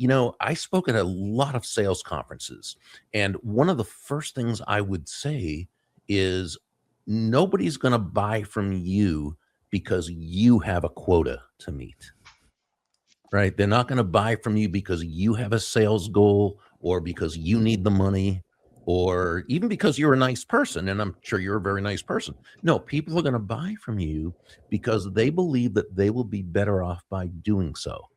I spoke at a lot of sales conferences, and one of the first things I would say is nobody's going to buy from you because you have a quota to meet, right? They're not going to buy from you because you have a sales goal or because you need the money or even because you're a nice person. And I'm sure you're a very nice person. No, people are going to buy from you because they believe that they will be better off by doing so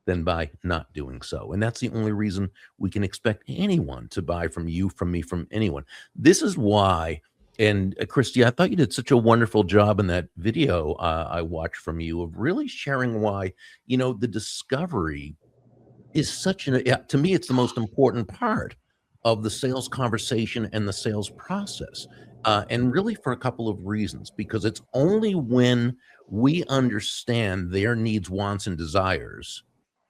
than by not doing so. And that's the only reason we can expect anyone to buy from you, from me, from anyone. This is why, and Christy, I thought you did such a wonderful job in that video I watched from you of really sharing why, the discovery is to me, it's the most important part of the sales conversation and the sales process. And really for a couple of reasons, because it's only when we understand their needs, wants, and desires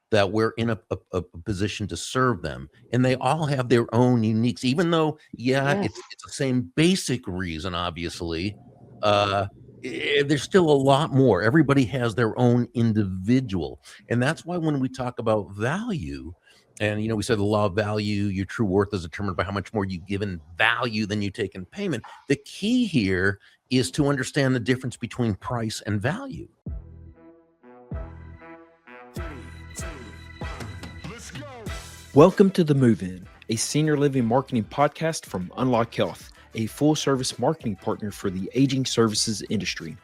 that we're in a position to serve them. And they all have their own uniques, even though, Yes. it's the same basic reason, obviously. There's still a lot more. Everybody has their own individual. And that's why when we talk about value, and, we said the law of value, your true worth is determined by how much more you give in value than you take in payment. The key here is to understand the difference between price and value. Welcome to The Move-In, a senior living marketing podcast from Unlock Health, a full-service marketing partner for the aging services industry.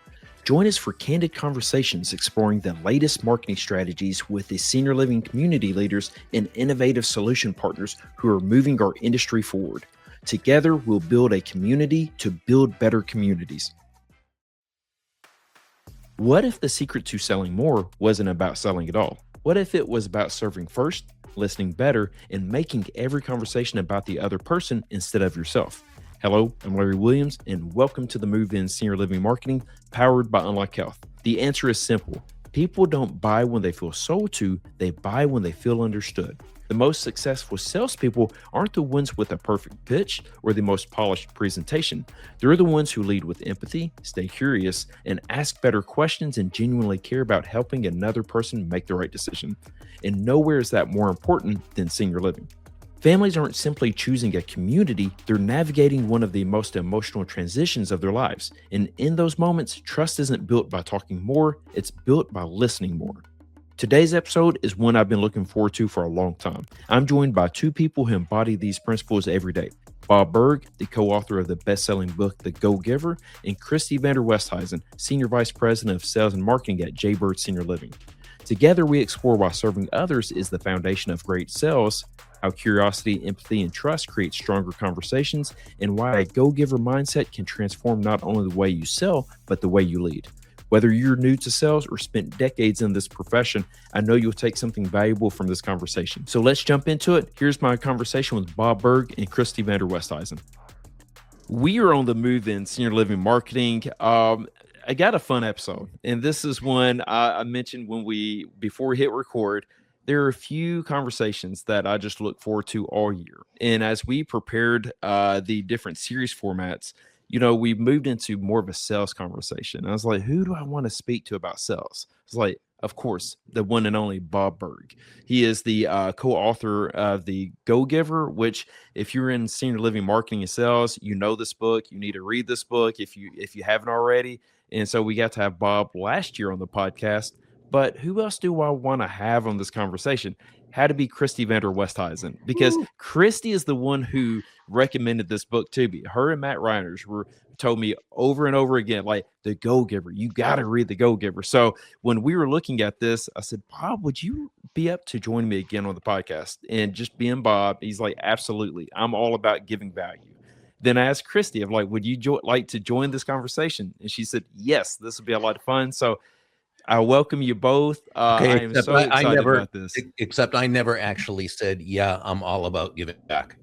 Join us for candid conversations exploring the latest marketing strategies with the senior living community leaders and innovative solution partners who are moving our industry forward. Together, we'll build a community to build better communities. What if the secret to selling more wasn't about selling at all? What if it was about serving first, listening better, and making every conversation about the other person instead of yourself? Hello, I'm Larry Williams, and welcome to the Move-In Senior Living Marketing, powered by Unlock Health. The answer is simple. People don't buy when they feel sold to, they buy when they feel understood. The most successful salespeople aren't the ones with a perfect pitch or the most polished presentation. They're the ones who lead with empathy, stay curious, and ask better questions and genuinely care about helping another person make the right decision. And nowhere is that more important than senior living. Families aren't simply choosing a community, they're navigating one of the most emotional transitions of their lives. And in those moments, trust isn't built by talking more, it's built by listening more. Today's episode is one I've been looking forward to for a long time. I'm joined by two people who embody these principles every day. Bob Burg, the co-author of the best-selling book, The Go-Giver, and Christy Van Der Westhuizen, Senior Vice President of Sales and Marketing at Jaybird Senior Living. Together, we explore why serving others is the foundation of great sales, how curiosity, empathy, and trust create stronger conversations, and why a go-giver mindset can transform not only the way you sell, but the way you lead. Whether you're new to sales or spent decades in this profession, I know you'll take something valuable from this conversation. So let's jump into it. Here's my conversation with Bob Burg and Christy Van Der Westhuizen. We are on the Move-In Senior Living Marketing. I got a fun episode, and this is one I mentioned before we hit record. There are a few conversations that I just look forward to all year. And as we prepared the different series formats, we moved into more of a sales conversation. I was like, who do I want to speak to about sales? It's like, of course, the one and only Bob Burg. He is the co-author of The Go-Giver, which if you're in senior living marketing and sales, you know this book. You need to read this book if you haven't already. And so we got to have Bob last year on the podcast. But who else do I want to have on this conversation? Had to be Christy Van Der Westhuizen, because Christy is the one who recommended this book to me. Her and Matt Reiners told me over and over again, like, The Go-Giver, you got to read The Go-Giver. So when we were looking at this, I said, Bob, would you be up to join me again on the podcast? And just being Bob, he's like, absolutely. I'm all about giving value. Then I asked Christy, I'm like, would you like to join this conversation? And she said, yes, this would be a lot of fun. So I welcome you both. I am so excited about this. Except I never actually said, yeah, I'm all about giving back.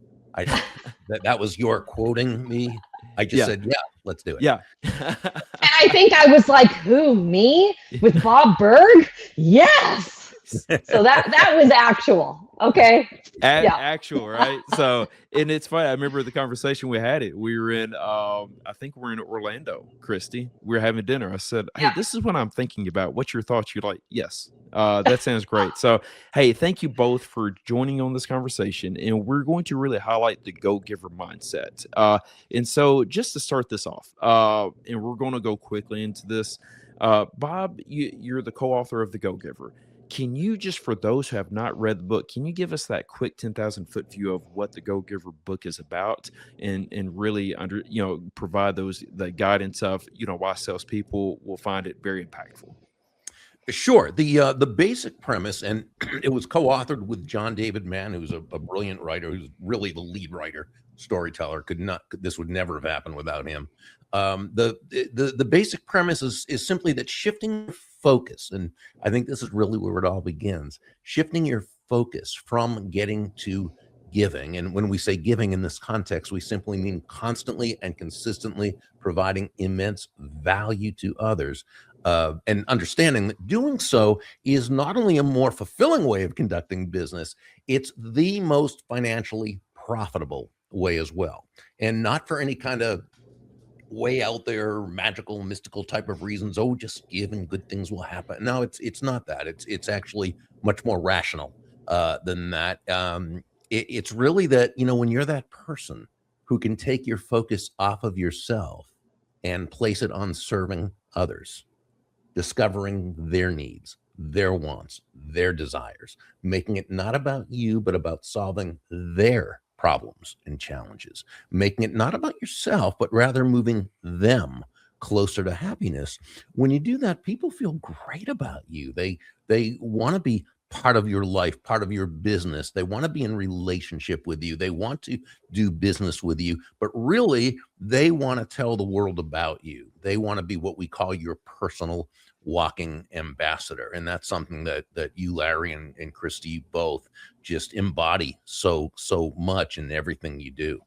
That was your quoting me. I just said, yeah, let's do it. Yeah. And I think I was like, who, me? With Bob Burg? Yes. So that was actual. Okay. Yeah. Actual, right? So, and it's funny. I remember the conversation we had. We were in, I think we're in Orlando, Christy. We were having dinner. I said, "Hey, Yeah. this is what I'm thinking about. What's your thoughts?" You're like, "Yes, that sounds great." So, hey, thank you both for joining on this conversation, and we're going to really highlight the go-giver mindset. And so, just to start this off, and we're going to go quickly into this. Bob, you're the co-author of the Go-Giver. Can you, just for those who have not read the book, can you give us that quick 10,000-foot view of what the Go Giver book is about, and really provide the guidance of why salespeople will find it very impactful? Sure. The basic premise, and it was co-authored with John David Mann, who's a brilliant writer, who's really the lead writer, storyteller. This would never have happened without him. The basic premise is simply that shifting your focus, and I think this is really where it all begins, shifting your focus from getting to giving. And when we say giving in this context, we simply mean constantly and consistently providing immense value to others. And understanding that doing so is not only a more fulfilling way of conducting business, it's the most financially profitable way as well. And not for any kind of way out there, magical, mystical type of reasons. Oh, just give and good things will happen. No, it's not that. It's actually much more rational than that. It's really that, when you're that person who can take your focus off of yourself and place it on serving others, discovering their needs, their wants, their desires, making it not about you, but about solving their problems and challenges, making it not about yourself, but rather moving them closer to happiness. When you do that, people feel great about you. They want to be part of your life, part of your business. They want to be in relationship with you. They want to do business with you, but really they want to tell the world about you. They want to be what we call your personal walking ambassador. And that's something that you, Larry, and Christy both just embody so much in everything you do.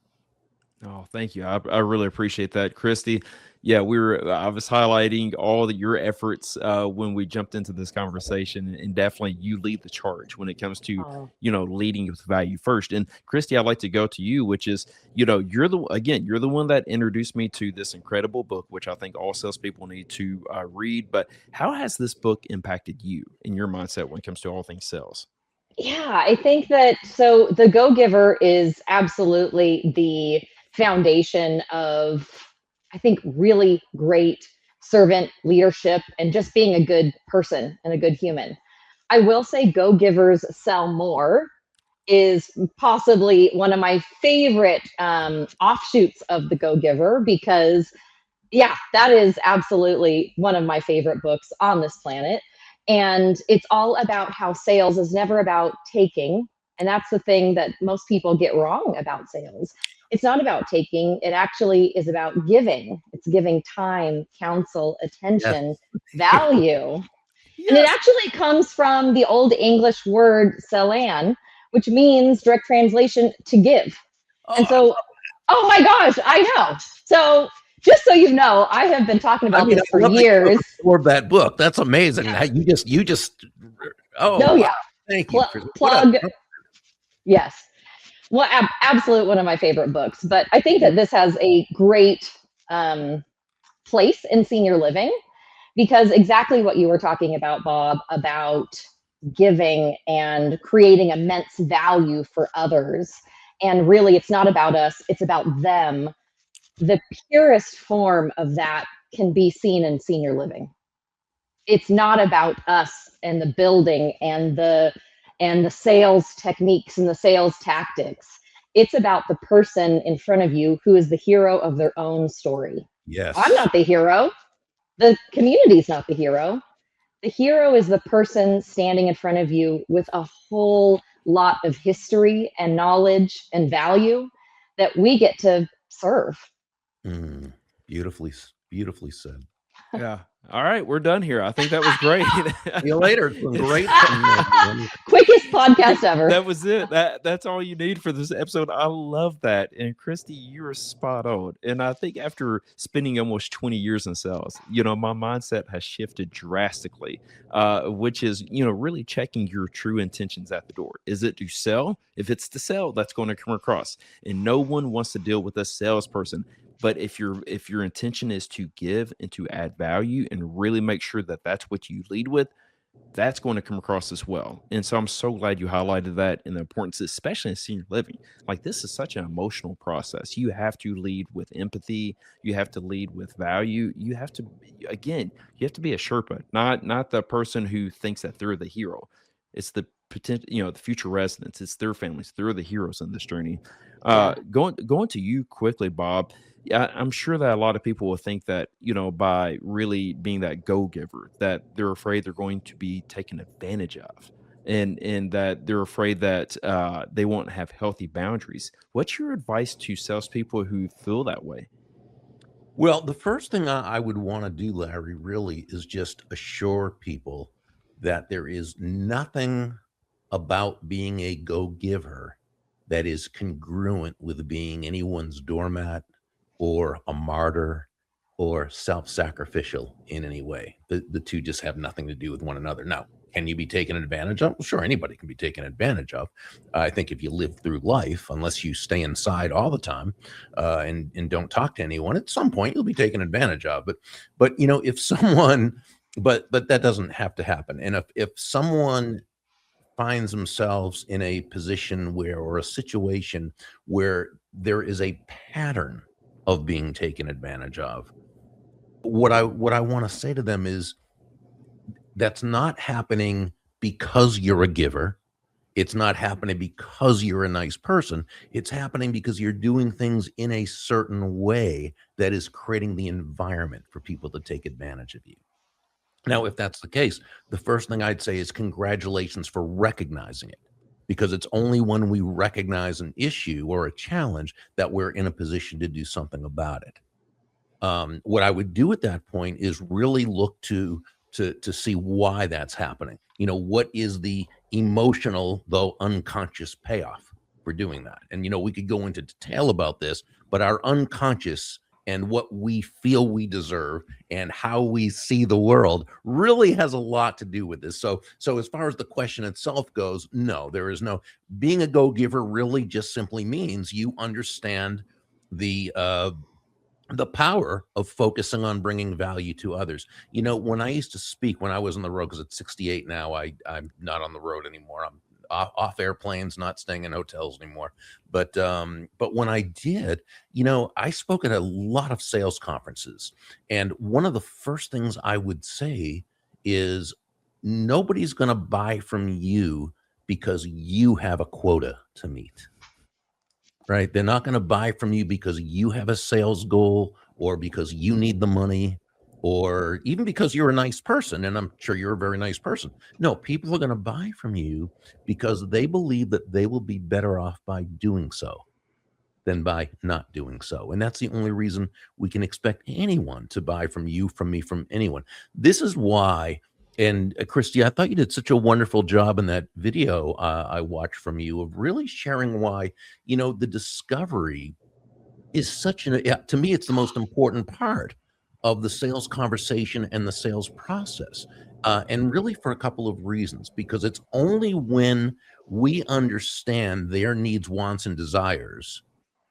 Oh, thank you. I really appreciate that, Christy. Yeah, I was highlighting all your efforts when we jumped into this conversation, and definitely you lead the charge when it comes to Oh. leading with value first. And Christy, I'd like to go to you, which is you're the one that introduced me to this incredible book, which I think all salespeople need to read. But how has this book impacted you in your mindset when it comes to all things sales? Yeah, I think that so the Go Giver is absolutely the foundation of, I think, really great servant leadership and just being a good person and a good human. I will say Go Givers Sell More is possibly one of my favorite offshoots of the Go Giver, because yeah, that is absolutely one of my favorite books on this planet. And it's all about how sales is never about taking. And that's the thing that most people get wrong about sales. It's not about taking, it actually is about giving. It's giving time, counsel, Yes. attention, value. And it Yes. actually comes from the Old English word selan, which means, direct translation, to give. Oh, And so, oh my gosh, I know. So just so you know, I have been talking about this I for love that you years. absorbed that book. That's amazing. How you just oh No, wow. yeah. Thank you, Chris. Plug. Yes. Well, absolute one of my favorite books. But I think that this has a great place in senior living, because exactly what you were talking about, Bob, about giving and creating immense value for others. And really, it's not about us, it's about them. The purest form of that can be seen in senior living. It's not about us and the building and the sales techniques and the sales tactics. It's about the person in front of you who is the hero of their own story. I'm Yes. not the hero. The community's not the hero. The hero is the person standing in front of you with a whole lot of history and knowledge and value that we get to serve. Beautifully said. Yeah, All right, we're done here. I think that was great. See you later. It's been great. Quickest podcast ever. That was it. That's all you need for this episode. I love that. And Christy, you are spot on. And I think after spending almost 20 years in sales, my mindset has shifted drastically, which is, really checking your true intentions at the door. Is it to sell? If it's to sell, that's going to come across. And no one wants to deal with a salesperson. But if your intention is to give and to add value and really make sure that that's what you lead with, that's going to come across as well. And so I'm so glad you highlighted that and the importance, especially in senior living. Like, this is such an emotional process. You have to lead with empathy. You have to lead with value. You have to be a Sherpa, not the person who thinks that they're the hero. It's the potential, the future residents. It's their families. They're the heroes in this journey. Going to you quickly, Bob. Yeah, I'm sure that a lot of people will think that, by really being that go-giver, that they're afraid they're going to be taken advantage of, and that they're afraid that they won't have healthy boundaries. What's your advice to salespeople who feel that way? Well, the first thing I would want to do, Larry, really is just assure people that there is nothing about being a go-giver that is congruent with being anyone's doormat or a martyr or self-sacrificial in any way. The two just have nothing to do with one another. Now, can you be taken advantage of? Well, sure, anybody can be taken advantage of. I think if you live through life, unless you stay inside all the time and don't talk to anyone, at some point you'll be taken advantage of. But if someone, but that doesn't have to happen. And if someone finds themselves in a position or a situation where there is a pattern of being taken advantage of, what I want to say to them is that's not happening because you're a giver. It's not happening because you're a nice person. It's happening because you're doing things in a certain way that is creating the environment for people to take advantage of you. Now, if that's the case, the first thing I'd say is congratulations for recognizing it, because it's only when we recognize an issue or a challenge that we're in a position to do something about it. What I would do at that point is really look to see why that's happening. What is the emotional, though unconscious payoff for doing that? And, we could go into detail about this, but our unconscious and what we feel we deserve and how we see the world really has a lot to do with this. So as far as the question itself goes, no, there is no, being a go-giver really just simply means you understand the power of focusing on bringing value to others. When I used to speak, when I was on the road, because at 68 now, I'm not on the road anymore. I'm off airplanes, not staying in hotels anymore. But when I did, I spoke at a lot of sales conferences. And one of the first things I would say is nobody's going to buy from you because you have a quota to meet. Right? They're not going to buy from you because you have a sales goal or because you need the money or even because you're a nice person. And I'm sure you're a very nice person. No, people are going to buy from you because they believe that they will be better off by doing so than by not doing so. And that's the only reason we can expect anyone to buy from you, from me, from anyone. This is why. And Christy, I thought you did such a wonderful job in that video I watched from you of really sharing why, the discovery is to me, it's the most important part of the sales conversation and the sales process. And really for a couple of reasons, because it's only when we understand their needs, wants, and desires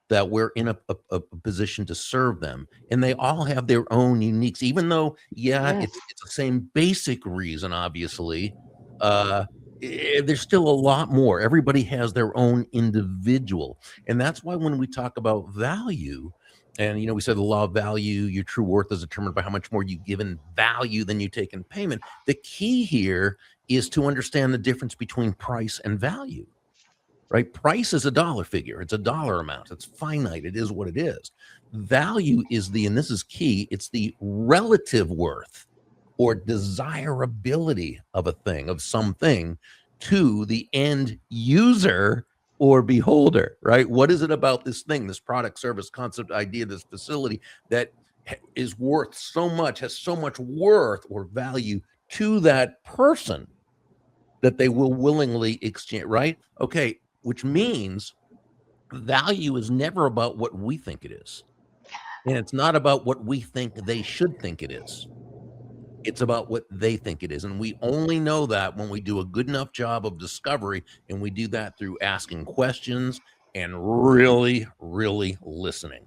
that we're in a position to serve them. And they all have their own uniques, even though, Yes. it's the same basic reason, obviously. There's still a lot more. Everybody has their own individual. And that's why when we talk about value, and, we said the law of value, your true worth is determined by how much more you give in value than you take in payment. The key here is to understand the difference between price and value. Right? Price is a dollar figure. It's a dollar amount. It's finite. It is what it is. Value is and this is key, it's the relative worth or desirability of a thing, of something, to the end user or beholder, right? What is it about this thing, this product, service, concept, idea, this facility that is worth so much, has so much worth or value to that person that they will willingly exchange, right? Okay, which means value is never about what we think it is. And it's not about what we think they should think it is. It's about what they think it is. And we only know that when we do a good enough job of discovery, and we do that through asking questions and really, really listening.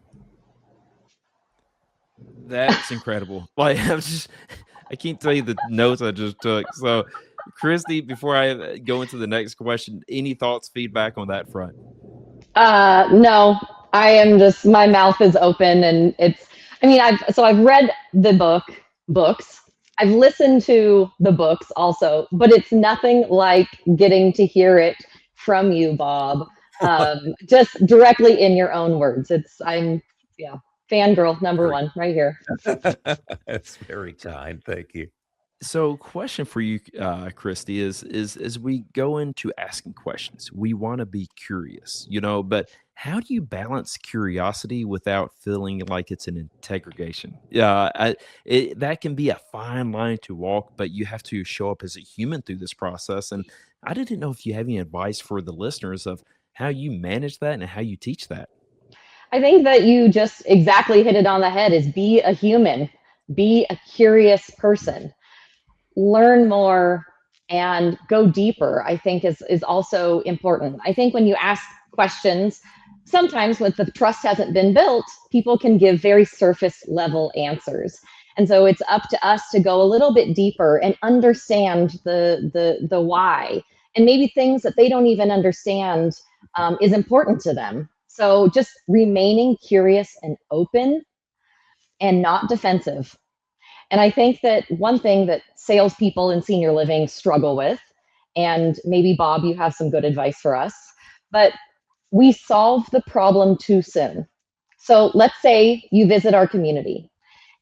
That's incredible. Like I can't tell you the notes I just took. So, Christy, before I go into the next question, any thoughts, feedback on that front? No, I am just, my mouth is open, and I mean, I've read the books. I've listened to the books also, but it's nothing like getting to hear it from you, Bob, just directly in your own words. Yeah, fangirl number one right here. That's very kind. Thank you. So, question for you, Christy, is as we go into asking questions, we want to be curious, but how do you balance curiosity without feeling like it's an interrogation? Yeah, that can be a fine line to walk, but you have to show up as a human through this process. And I didn't know if you have any advice for the listeners of how you manage that and how you teach that. I think that you just exactly hit it on the head, is be a human, be a curious person. Learn more and go deeper, I think is also important. I think when you ask questions, sometimes when the trust hasn't been built, people can give very surface level answers. And so it's up to us to go a little bit deeper and understand the why, and maybe things that they don't even understand is important to them. So just remaining curious and open and not defensive. And I think that one thing that salespeople in senior living struggle with, and maybe Bob, you have some good advice for us, but we solve the problem too soon. So let's say you visit our community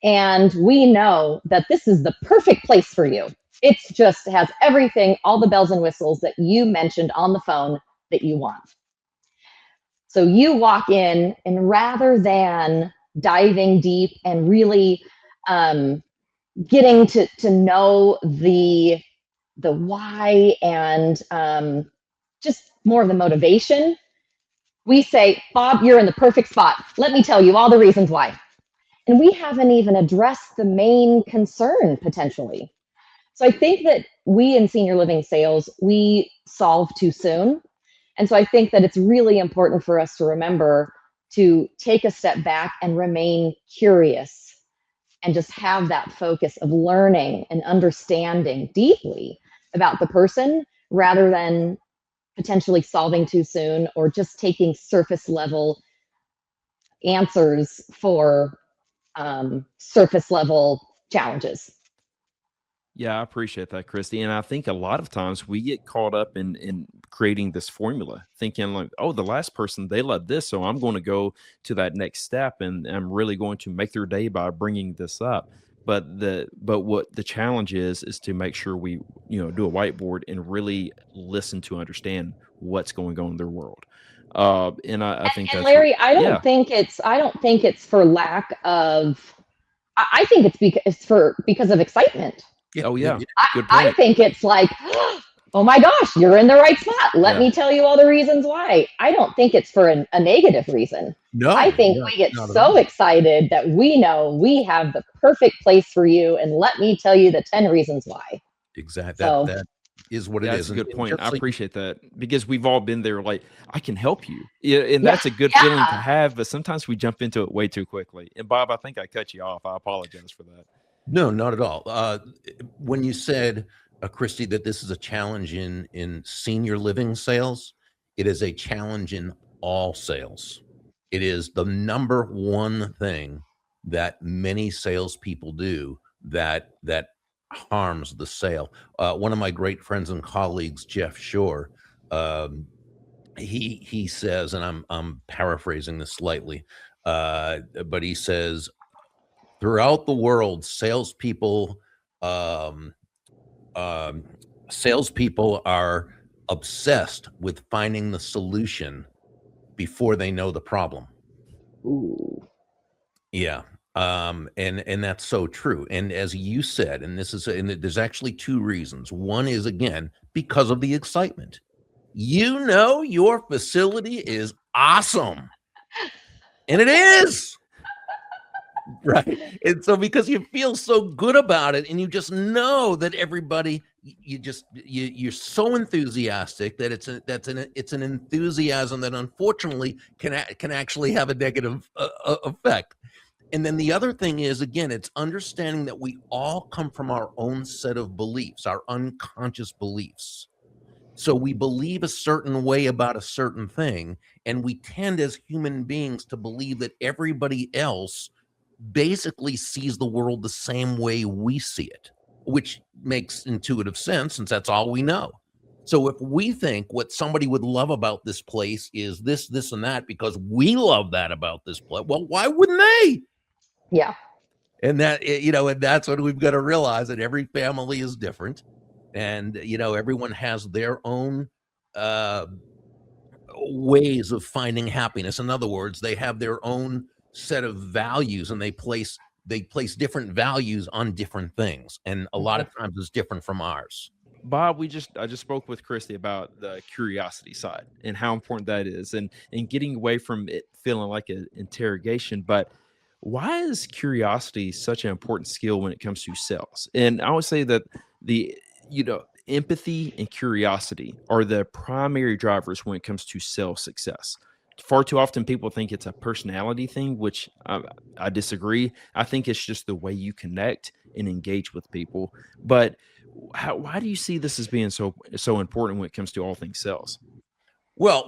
and we know that this is the perfect place for you. It just has everything, all the bells and whistles that you mentioned on the phone that you want. So you walk in, and rather than diving deep and really getting to know the why and just more of the motivation, we say, Bob, you're in the perfect spot. Let me tell you all the reasons why. And we haven't even addressed the main concern potentially. So I think that we in senior living sales, we solve too soon. And so I think that it's really important for us to remember to take a step back and remain curious and just have that focus of learning and understanding deeply about the person, rather than potentially solving too soon or just taking surface level answers for surface level challenges. Yeah, I appreciate that, Christy. And I think a lot of times we get caught up in creating this formula, thinking like, oh, the last person, they love this, so I'm going to go to that next step, and I'm really going to make their day by bringing this up. But what the challenge is to make sure we do a whiteboard and really listen to understand what's going on in their world. And I think And that's Larry, yeah. I don't think it's for lack of. I think it's because of excitement. Yeah. Oh yeah, good I point. think it's like, oh my gosh, you're in the right spot. Let Yeah. me tell you all the reasons why. I don't think it's for a negative reason. No, I think no, we get not at so all. excited that we know we have the perfect place for you, and let me tell you the 10 reasons why. Exactly. So That is what it That's is. a good And point. just I like, appreciate that because we've all been there. Like, I can help you. Yeah, and yeah, that's a good feeling to have. But sometimes we jump into it way too quickly. And Bob, I think I cut you off. I apologize for that. no, not at all. When you said, Christy, that this is a challenge in senior living sales, it is a challenge in all sales. It is the number one thing that many salespeople do that harms the sale. One of my great friends and colleagues, Jeff Shore, um, he says, and I'm paraphrasing this slightly, but he says, throughout the world, um, um, salespeople are obsessed with finding the solution before they know the problem. ooh. Yeah. And that's so true. And as you said, and there's actually two reasons. One is, again, because of the excitement. You know, your facility is awesome, and it is. Right. And so because you feel so good about it and you just know that everybody, you're so enthusiastic that it's an enthusiasm that unfortunately can actually have a negative effect. And then the other thing is, again, it's understanding that we all come from our own set of beliefs, our unconscious beliefs. So we believe a certain way about a certain thing, and we tend as human beings to believe that everybody else basically sees the world the same way we see it, which makes intuitive sense since that's all we know. So if we think what somebody would love about this place is this, this, and that because we love that about this place, well, why wouldn't they? Yeah. And and that's what we've got to realize, that every family is different, and everyone has their own ways of finding happiness. In other words, they have their own set of values, and they place different values on different things, and a lot of times it's different from ours. Bob, I just spoke with Christy about the curiosity side and how important that is, and getting away from it feeling like an interrogation. But why is curiosity such an important skill when it comes to sales? And I would say that the empathy and curiosity are the primary drivers when it comes to sales success. Far too often people think it's a personality thing, which I disagree. I think it's just the way you connect and engage with people. But why do you see this as being so important when it comes to all things sales? Well,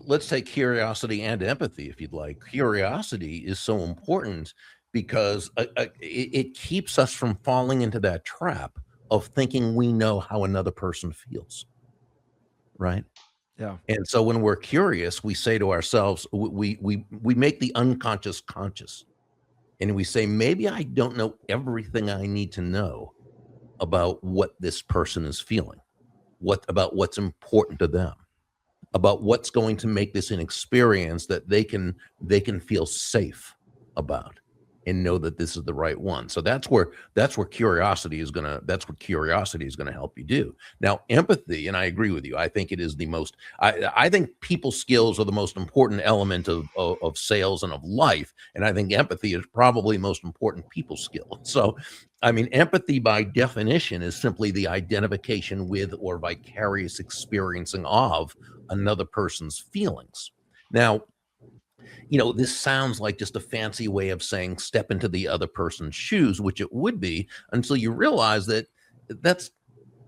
let's take curiosity and empathy, if you'd like. Curiosity is so important because it keeps us from falling into that trap of thinking we know how another person feels, right? Yeah. And so when we're curious, we say to ourselves, we make the unconscious conscious, and we say, maybe I don't know everything I need to know about what this person is feeling, about what's important to them, about what's going to make this an experience that they can feel safe about and know that this is the right one. So that's where curiosity is gonna help you do. Now, empathy, and I agree with you. I think it is the most. I think people skills are the most important element of sales and of life, and I think empathy is probably the most important people skill. So, I mean, empathy by definition is simply the identification with or vicarious experiencing of another person's feelings. Now, this sounds like just a fancy way of saying step into the other person's shoes, which it would be, until you realize that that's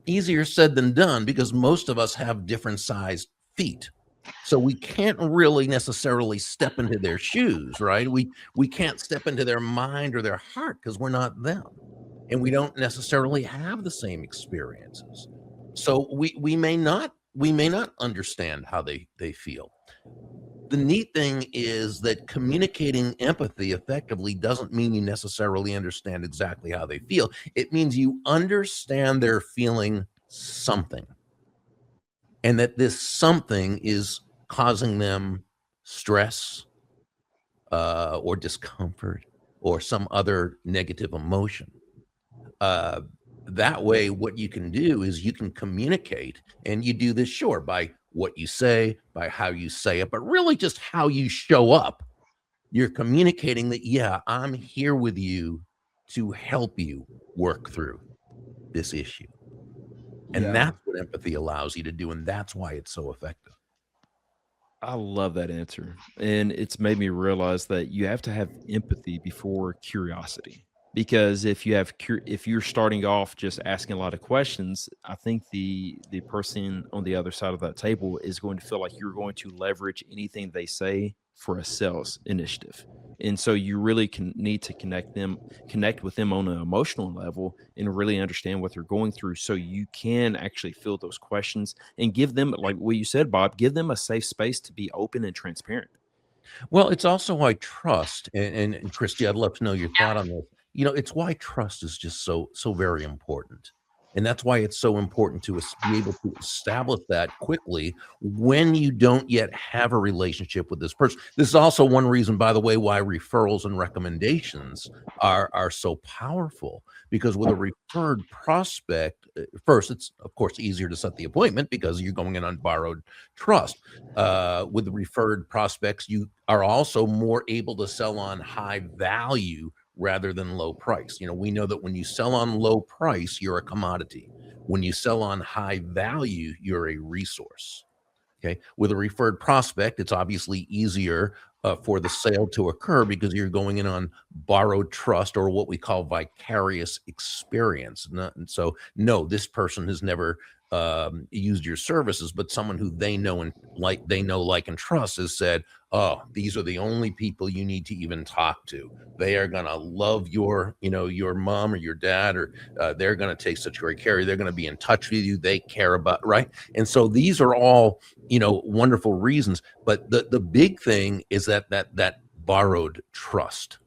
easier said than done, because most of us have different sized feet. So we can't really necessarily step into their shoes, right? We can't step into their mind or their heart because we're not them. And we don't necessarily have the same experiences. So we may not understand how they feel. The neat thing is that communicating empathy effectively doesn't mean you necessarily understand exactly how they feel. It means you understand they're feeling something, and that this something is causing them stress, or discomfort, or some other negative emotion. Uh, that way, what you can do is you can communicate, and you do this, sure, by what you say, by how you say it, but really just how you show up. You're communicating that, yeah, I'm here with you to help you work through this issue. And Yeah. that's what empathy allows you to do. And that's why it's so effective. I love that answer. And it's made me realize that you have to have empathy before curiosity. Because if you're starting off just asking a lot of questions, I think the person on the other side of that table is going to feel like you're going to leverage anything they say for a sales initiative. And so you really need to connect with them on an emotional level and really understand what they're going through so you can actually fill those questions and give them, like what you said, Bob, give them a safe space to be open and transparent. Well, it's also why trust, and Christy, I'd love to know your thought on this. It's why trust is just so very important. And that's why it's so important to be able to establish that quickly when you don't yet have a relationship with this person. This is also one reason, by the way, why referrals and recommendations are so powerful, because with a referred prospect, first, it's of course easier to set the appointment because you're going in on borrowed trust. With the referred prospects, you are also more able to sell on high value rather than low price. We know that when you sell on low price, you're a commodity. When you sell on high value, you're a resource. Okay. With a referred prospect, it's obviously easier for the sale to occur because you're going in on borrowed trust, or what we call vicarious experience. And so, no, this person has never used your services, but someone who they know, like, and trust has said, "Oh, these are the only people you need to even talk to. They are going to love your mom or your dad, or they're going to take such great care. They're going to be in touch with you. They care about," right? And so these are all, wonderful reasons. But the big thing is that borrowed trust.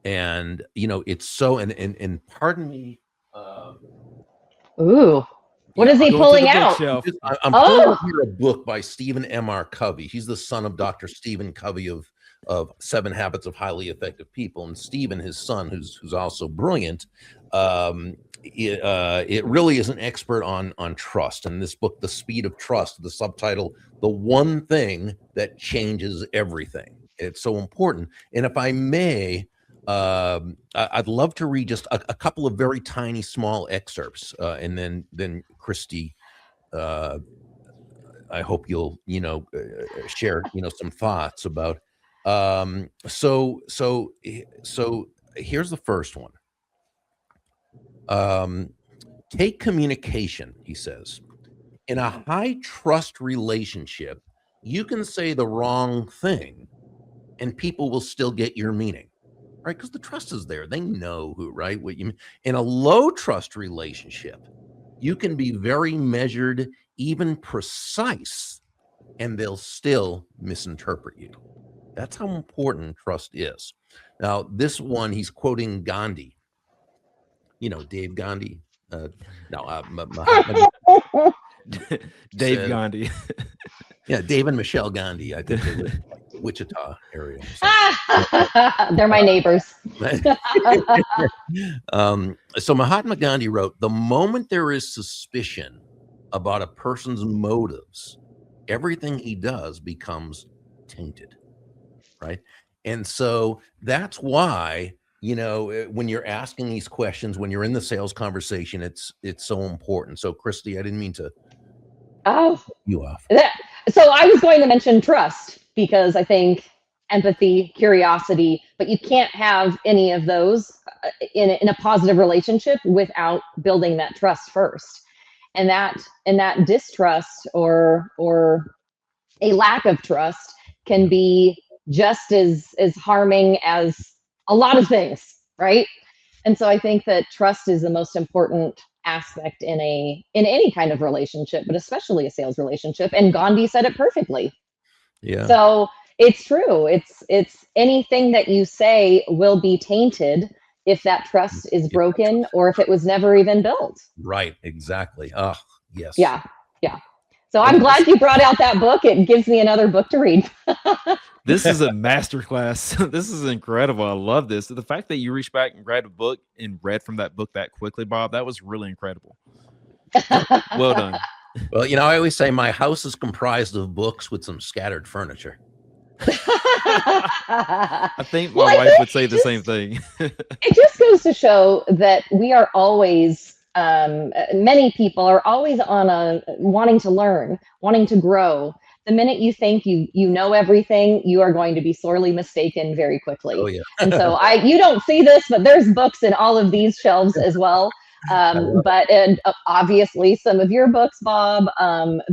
And, it's so, and pardon me. Ooh, what is he Going to pulling the out? bookshelf. I'm pulling up here a book by Stephen M.R. Covey. He's the son of Dr. Stephen Covey of 7 Habits of Highly Effective People. And Stephen, his son, who's also brilliant, it really is an expert on trust. And this book, The Speed of Trust, the subtitle, "The One Thing That Changes Everything." It's so important. And if I may, I'd love to read just a couple of very tiny, small excerpts, and then Christy, I hope you'll share some thoughts about. So here's the first one. Take communication, he says. In a high trust relationship, you can say the wrong thing and people will still get your meaning, right? Because the trust is there. They know what you mean. In a low trust relationship, you can be very measured, even precise, and they'll still misinterpret you. That's how important trust is. Now, this one, he's quoting Gandhi. Dave Gandhi. Mahatma Dave said, Gandhi. yeah, Dave and Michelle Gandhi. I think they live in like the Wichita area. They're my neighbors. So Mahatma Gandhi wrote, "The moment there is suspicion about a person's motives, everything he does becomes tainted." Right. And so that's why, when you're asking these questions, when you're in the sales conversation, it's so important. So Christy, I didn't mean to Oh, you off. So I was going to mention trust, because I think empathy, curiosity, but you can't have any of those in a positive relationship without building that trust first. And that distrust or a lack of trust can be just as harming as a lot of things, right? And so I think that trust is the most important aspect in any kind of relationship, but especially a sales relationship. And Gandhi said it perfectly. Yeah. So it's true. It's anything that you say will be tainted if that trust is broken or if it was never even built. Right. Exactly. Oh, yes. Yeah. So I'm glad you brought out that book. It gives me another book to read. This is a masterclass. This is incredible. I love this. The fact that you reached back and grabbed a book and read from that book that quickly, Bob, that was really incredible. Well done. Well, I always say my house is comprised of books with some scattered furniture. I think my wife would say the same thing. It just goes to show that we are always, many people are always on wanting to learn, wanting to grow. The minute you think you know everything, you are going to be sorely mistaken very quickly. Oh, yeah. And so you don't see this, but there's books in all of these shelves as well. And obviously some of your books, Bob,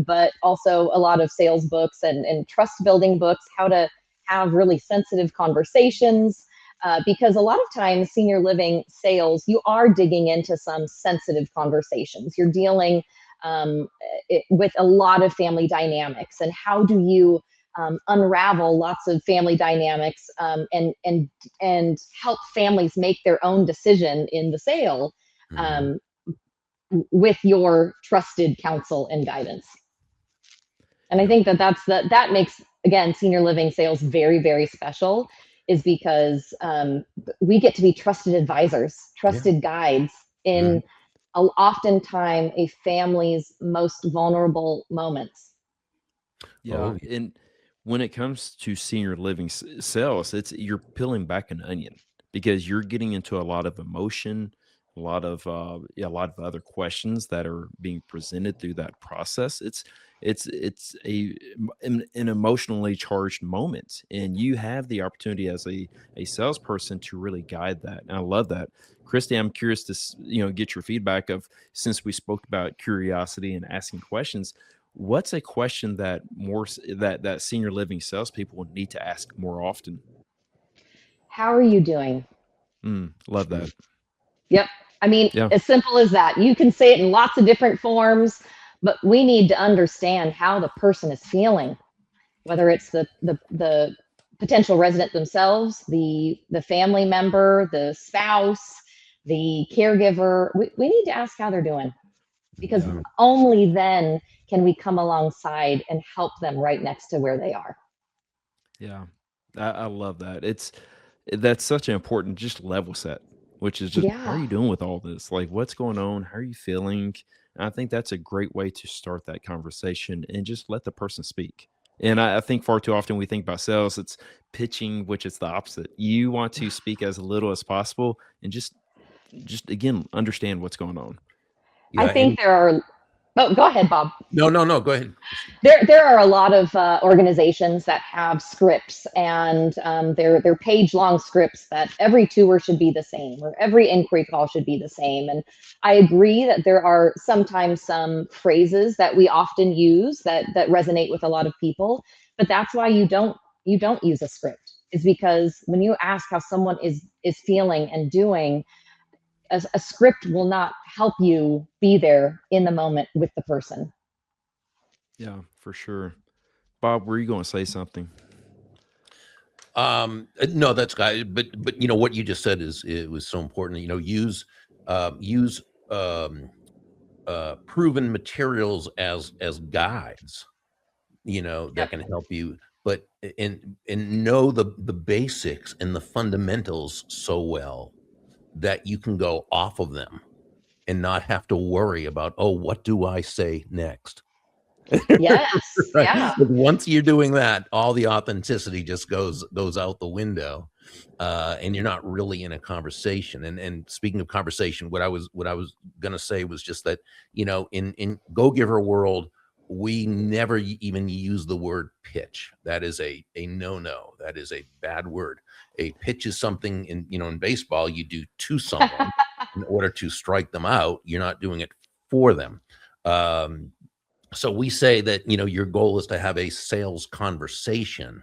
but also a lot of sales books and trust building books, how to have really sensitive conversations. Because a lot of times senior living sales, you are digging into some sensitive conversations. You're dealing with a lot of family dynamics, and how do you unravel lots of family dynamics and help families make their own decision in the sale. with your trusted counsel and guidance. And I think that makes, again, senior living sales very, very special, is because we get to be trusted advisors, trusted guides in oftentimes a family's most vulnerable moments. Yeah. Oh, And when it comes to senior living sales, you're peeling back an onion because you're getting into a lot of emotion, a lot of other questions that are being presented through that process. It's an emotionally charged moment, and you have the opportunity as a salesperson to really guide that. And I love that. Christy, I'm curious to get your feedback of, since we spoke about curiosity and asking questions, what's a question that that senior living salespeople need to ask more often? How are you doing? Love that. Yep. I mean, Yeah. as simple as that. You can say it in lots of different forms, but we need to understand how the person is feeling, whether it's the potential resident themselves, the family member, the spouse, the caregiver. We need to ask how they're doing, because only then can we come alongside and help them right next to where they are. Yeah. I love that. That's such an important just level set, which is just, how are Yeah. you doing with all this? Like, what's going on? How are you feeling? And I think that's a great way to start that conversation and just let the person speak. And I think far too often we think about sales, it's pitching, which is the opposite. You want to speak as little as possible and just again understand what's going on. I yeah. think there are. Oh, go ahead, Bob. No, go ahead. There are a lot of organizations that have scripts, and they're page-long scripts that every tour should be the same, or every inquiry call should be the same. And I agree that there are sometimes some phrases that we often use that resonate with a lot of people, but that's why you don't use a script. Is because when you ask how someone is feeling and doing, a script will not help you be there in the moment with the person. Yeah, for sure. Bob, were you going to say something? No, that's but what you just said it was so important. Use proven materials as guides, that can help you, but and know the basics and the fundamentals so well that you can go off of them and not have to worry about, oh, what do I say next? Yes. Right. Yeah. But once you're doing that, all the authenticity just goes out the window, and you're not really in a conversation. And speaking of conversation, what I was gonna say was just that, in Go Giver world, we never even use the word pitch. That is a no. That is a bad word. A pitch is something in baseball you do to someone in order to strike them out. You're not doing it for them. So we say that, your goal is to have a sales conversation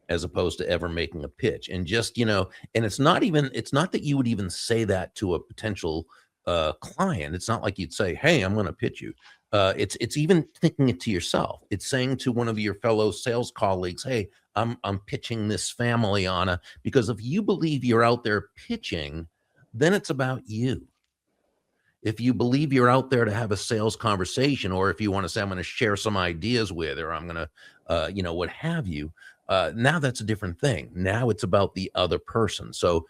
as opposed to ever making a pitch. And just, and it's not that you would even say that to a potential client. It's not like you'd say, hey, I'm going to pitch you. It's even thinking it to yourself. It's saying to one of your fellow sales colleagues, hey, I'm pitching this family because if you believe you're out there pitching, then it's about you. If you believe you're out there to have a sales conversation, or if you want to say, I'm going to share some ideas with, or I'm going to, what have you, now that's a different thing. Now it's about the other person. So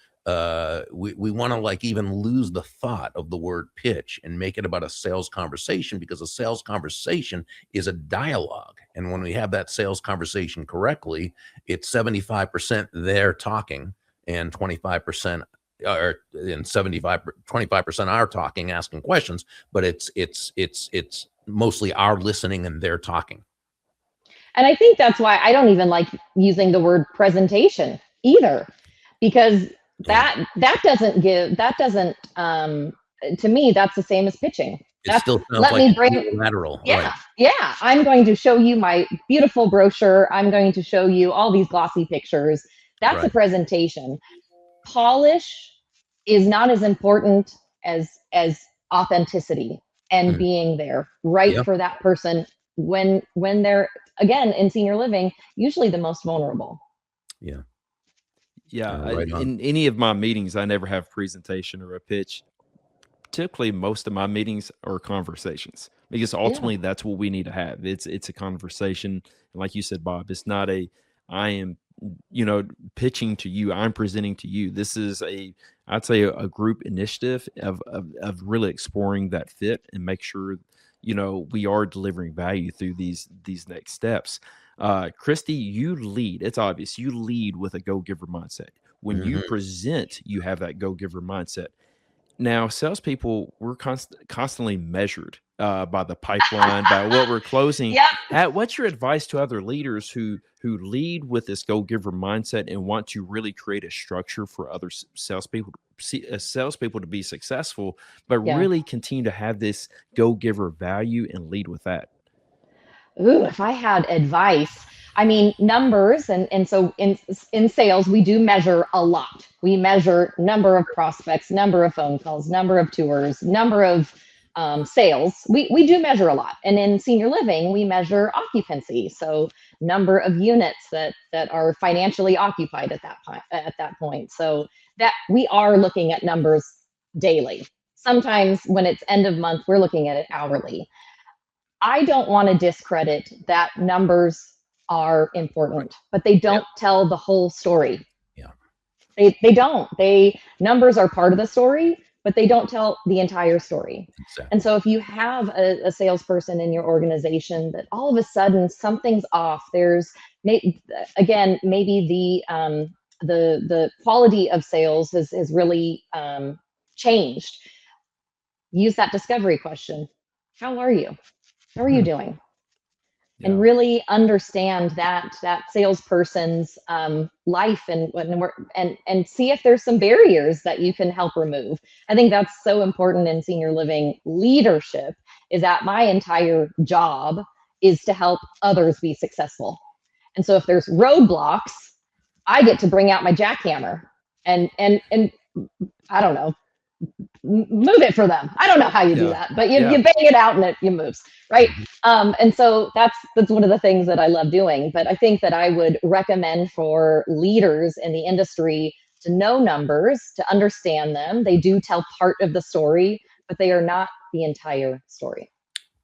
we want to even lose the thought of the word pitch and make it about a sales conversation, because a sales conversation is a dialogue. And when we have that sales conversation correctly, it's 75% they're talking and 25% or in 25% are talking, asking questions, but it's mostly our listening and they're talking. And I think that's why I don't even like using the word presentation either, because that doesn't to me, that's the same as pitching. It still sounds let like me bring lateral. Yeah. Right. Yeah. I'm going to show you my beautiful brochure. I'm going to show you all these glossy pictures. That's a presentation. Polish is not as important as authenticity and being there for that person when they're, again, in senior living, usually the most vulnerable. Yeah. Yeah. Right on. In any of my meetings, I never have presentation or a pitch. typically most of my meetings are conversations, because Yeah. ultimately that's what we need to have. It's a conversation. And like you said, Bob, it's not a I am, you know, pitching to you, I'm presenting to you. This is I'd say a group initiative of really exploring that fit and make sure, you know, we are delivering value through these next steps. Christy, you lead. It's obvious you lead with a go-giver mindset. When you Mhm. present, you have that go-giver mindset. Now, salespeople, we're constantly measured by the pipeline, by what we're closing. Yep. What's your advice to other leaders who lead with this go-giver mindset and want to really create a structure for other salespeople to be successful, but Yeah. really continue to have this go-giver value and lead with that? Ooh, if I had advice, I mean, numbers, and so in sales, we do measure a lot. We measure number of prospects, number of phone calls, number of tours, number of sales. We do measure a lot. And in senior living, we measure occupancy, so number of units that are financially occupied at that point. So that we are looking at numbers daily. Sometimes when it's end of month, we're looking at it hourly. I don't want to discredit that numbers are Right. important, but they Yeah. don't tell the whole story. Yeah. They don't. They numbers are part of the story, but they don't tell the entire story. And Exactly. so if you have a salesperson in your organization that all of a sudden something's off, there's again maybe the quality of sales has really changed. Use that discovery question. How are you? How are you Mhm. doing? And Yeah. really understand that salesperson's life and see if there's some barriers that you can help remove. I think that's so important in senior living leadership, is that my entire job is to help others be successful. And so if there's roadblocks, I get to bring out my jackhammer and I don't know, move it for them. I don't know how you do Yeah. that, but you Yeah. bang it out and it moves, right? Mhm. And so that's one of the things that I love doing. But I think that I would recommend for leaders in the industry to know numbers, to understand them. They do tell part of the story, but they are not the entire story.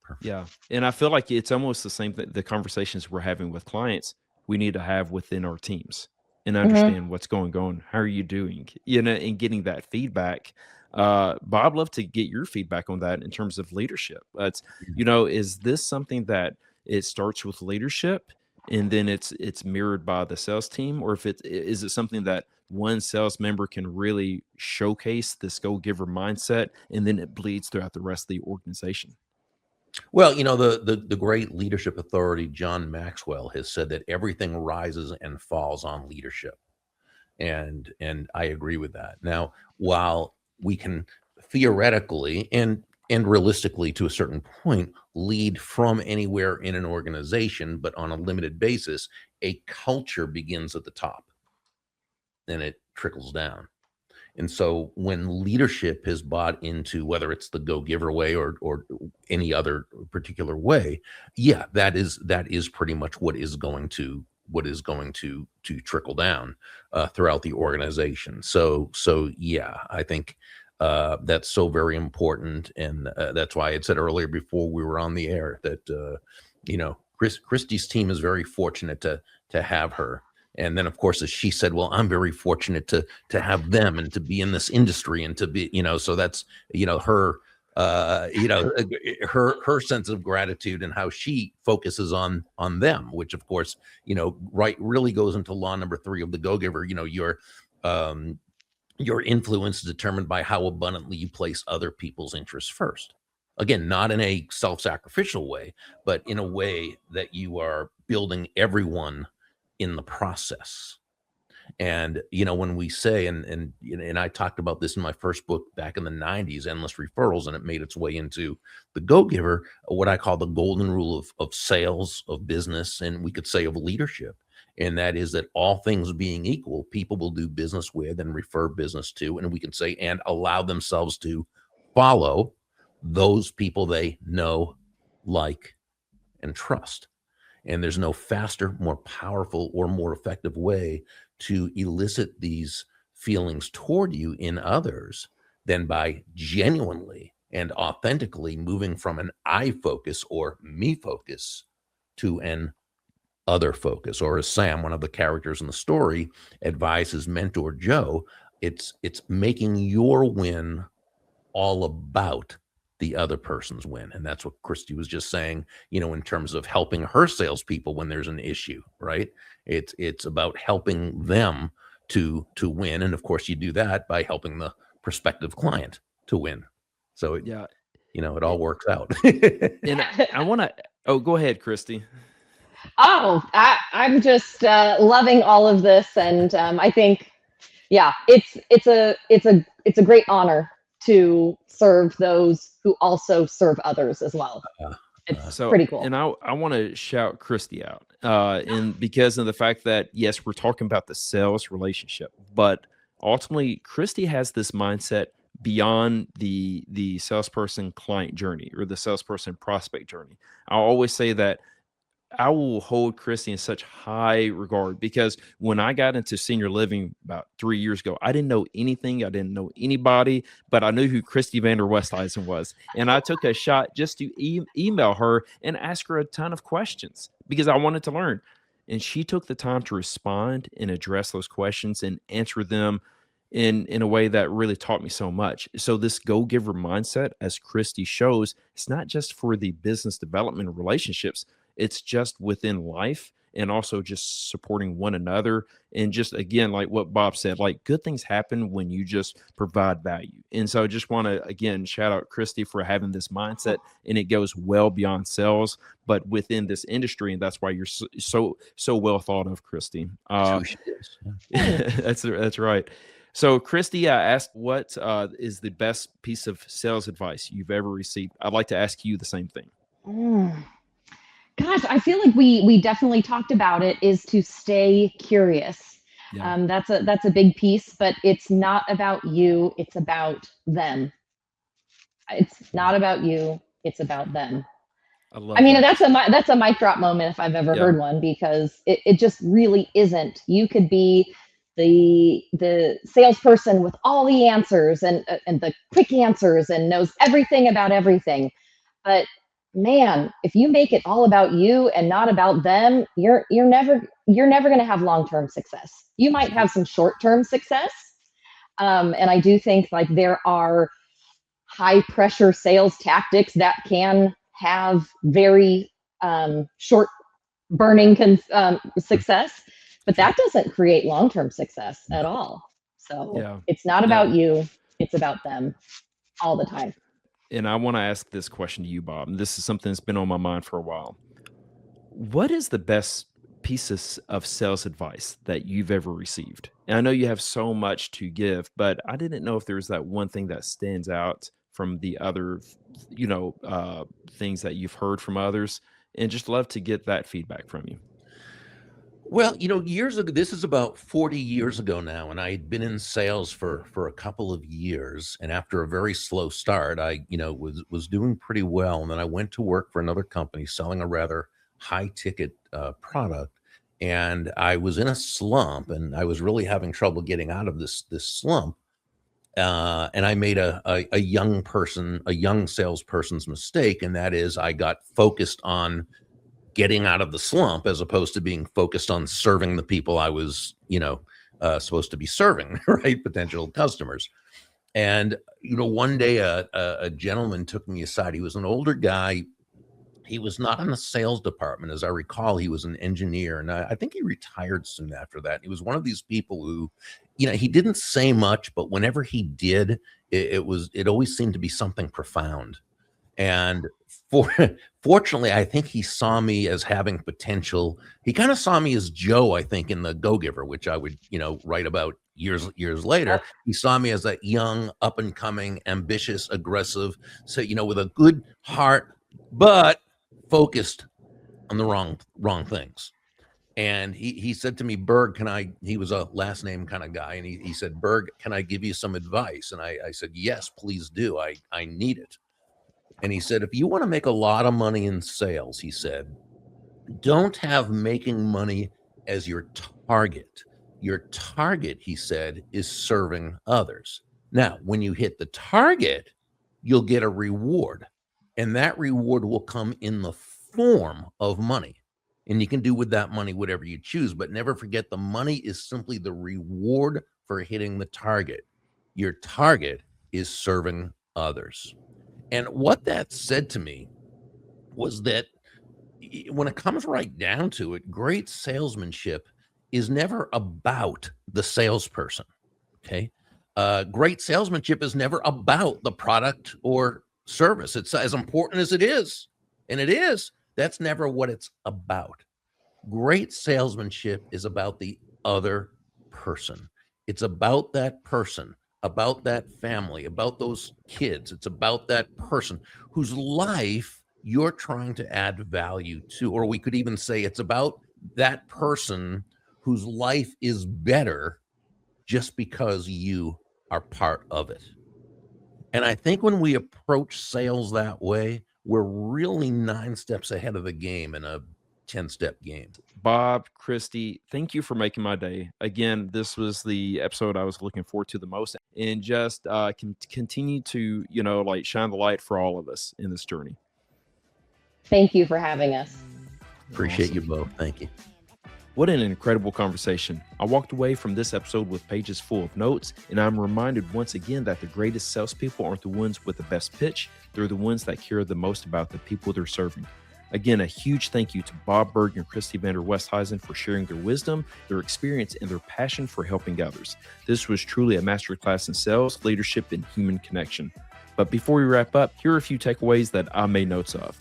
Perfect. Yeah. And I feel like it's almost the same thing, the conversations we're having with clients, we need to have within our teams and Mm-hmm. understand what's going on. How are you doing? You know, and getting that feedback. Bob, I'd love to get your feedback on that in terms of leadership. It's, Yeah. you know, is this something that it starts with leadership and then it's mirrored by the sales team? Or if is it something that one sales member can really showcase this go-giver mindset and then it bleeds throughout the rest of the organization? Well, you know, the great leadership authority, John Maxwell, has said that everything rises and falls on leadership. And I agree with that. Now, while we can theoretically and realistically to a certain point lead from anywhere in an organization, but on a limited basis, a culture begins at the top and it trickles down. And so when leadership has bought into whether it's the go giver way or any other particular way, yeah, that is pretty much what is going to trickle down throughout the organization. So yeah, I think that's so very important, and that's why I had said earlier before we were on the air that Christy's team is very fortunate to have her. And then, of course, as she said, well, I'm very fortunate to have them and to be in this industry and to be, so that's, her, her sense of gratitude and how she focuses on them, which of course, right, really goes into law number 3 of the Go Giver. Um, your influence is determined by how abundantly you place other people's interests first. Again, not in a self-sacrificial way, but in a way that you are building everyone in the process. And when we say, and I talked about this in my first book back in the 90s, Endless Referrals, and it made its way into the Go Giver, what I call the golden rule of sales, of business, and we could say of leadership. And that is that all things being equal, people will do business with and refer business to, and we can say, and allow themselves to follow those people they know, like, and trust. And there's no faster, more powerful, or more effective way to elicit these feelings toward you in others than by genuinely and authentically moving from an I focus or me focus to an other focus. Or as Sam, one of the characters in the story, advised his mentor Joe, it's making your win all about the other person's win. And that's what Christy was just saying, in terms of helping her salespeople when there's an issue, right? It's about helping them to win. And of course you do that by helping the prospective client to win. So it all works out. And I want to, go ahead, Christy. Oh, I'm just loving all of this, and I think, it's a great honor to serve those who also serve others as well. It's pretty cool. And I want to shout Christy out, and because of the fact that, yes, we're talking about the sales relationship, but ultimately Christy has this mindset beyond the salesperson client journey or the salesperson prospect journey. I always say that I will hold Christy in such high regard, because when I got into senior living about 3 years ago, I didn't know anything. I didn't know anybody, but I knew who Christy Van Der Westhuizen was. And I took a shot just to email her and ask her a ton of questions because I wanted to learn. And she took the time to respond and address those questions and answer them in a way that really taught me so much. So this go-giver mindset, as Christy shows, it's not just for the business development relationships. It's just within life, and also just supporting one another. And just, again, like what Bob said, like good things happen when you just provide value. And so I just want to, again, shout out Christy for having this mindset, and it goes well beyond sales, but within this industry. And that's why you're so well thought of, Christy. That's right. So Christy, I asked, what is the best piece of sales advice you've ever received? I'd like to ask you the same thing. Gosh, I feel like we definitely talked about it, is to stay curious. Yeah. That's a big piece, but it's not about you. It's about them. It's not about you. It's about them. I mean, that's a mic drop moment if I've ever heard one, because it just really isn't. You could be the salesperson with all the answers and the quick answers and knows everything about everything, but man, if you make it all about you and not about them, you're never going to have long-term success. You might have some short-term success, and I do think like there are high-pressure sales tactics that can have very short burning success, but that doesn't create long-term success at all. So it's not about you, it's about them all the time. And I want to ask this question to you, Bob. And this is something that's been on my mind for a while. What is the best pieces of sales advice that you've ever received? And I know you have so much to give, but I didn't know if there's that one thing that stands out from the other, things that you've heard from others, and just love to get that feedback from you. Well, years ago, this is about 40 years ago now, and I had been in sales for a couple of years. And after a very slow start, I, was doing pretty well. And then I went to work for another company selling a rather high ticket product. And I was in a slump, and I was really having trouble getting out of this slump. And I made a young salesperson's mistake, and that is I got focused on getting out of the slump as opposed to being focused on serving the people I was, supposed to be serving, right? Potential customers. And, one day a gentleman took me aside. He was an older guy. He was not in the sales department. As I recall, he was an engineer. And I think he retired soon after that. He was one of these people who, he didn't say much, but whenever he did, it always seemed to be something profound. And fortunately, I think he saw me as having potential. He kind of saw me as Joe, I think, in The Go-Giver, which I would, write about years later. He saw me as a young, up and coming, ambitious, aggressive, so, with a good heart, but focused on the wrong things. And he said to me, Burg, he was a last name kind of guy. And he said, Burg, can I give you some advice? And I said, yes, please do. I need it. And he said, if you want to make a lot of money in sales, he said, don't have making money as your target. Your target, he said, is serving others. Now, when you hit the target, you'll get a reward, and that reward will come in the form of money. And you can do with that money whatever you choose, but never forget the money is simply the reward for hitting the target. Your target is serving others. And what that said to me was that when it comes right down to it, great salesmanship is never about the salesperson. Okay. Great salesmanship is never about the product or service. It's as important as it is. And it is. That's never what it's about. Great salesmanship is about the other person. It's about that person, about that family, about those kids. It's about that person whose life you're trying to add value to. Or we could even say it's about that person whose life is better just because you are part of it. And I think when we approach sales that way, we're really 9 steps ahead of the game in a 10-step game. Bob, Christy, thank you for making my day. Again, this was the episode I was looking forward to the most, and just continue to, like shine the light for all of us in this journey. Thank you for having us. Appreciate you both. Thank you. What an incredible conversation. I walked away from this episode with pages full of notes, and I'm reminded once again that the greatest salespeople aren't the ones with the best pitch. They're the ones that care the most about the people they're serving. Again, a huge thank you to Bob Burg and Christy Van Der Westhuizen for sharing their wisdom, their experience, and their passion for helping others. This was truly a masterclass in sales, leadership, and human connection. But before we wrap up, here are a few takeaways that I made notes of.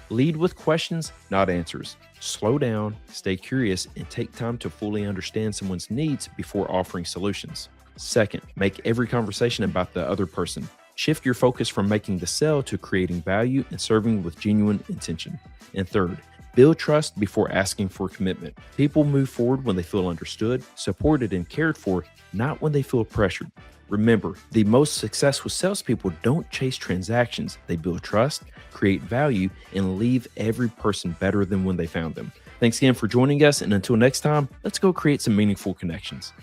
Lead with questions, not answers. Slow down, stay curious, and take time to fully understand someone's needs before offering solutions. Second, make every conversation about the other person. Shift your focus from making the sale to creating value and serving with genuine intention. And third, build trust before asking for commitment. People move forward when they feel understood, supported, and cared for, not when they feel pressured. Remember, the most successful salespeople don't chase transactions. They build trust, create value, and leave every person better than when they found them. Thanks again for joining us, and until next time, let's go create some meaningful connections.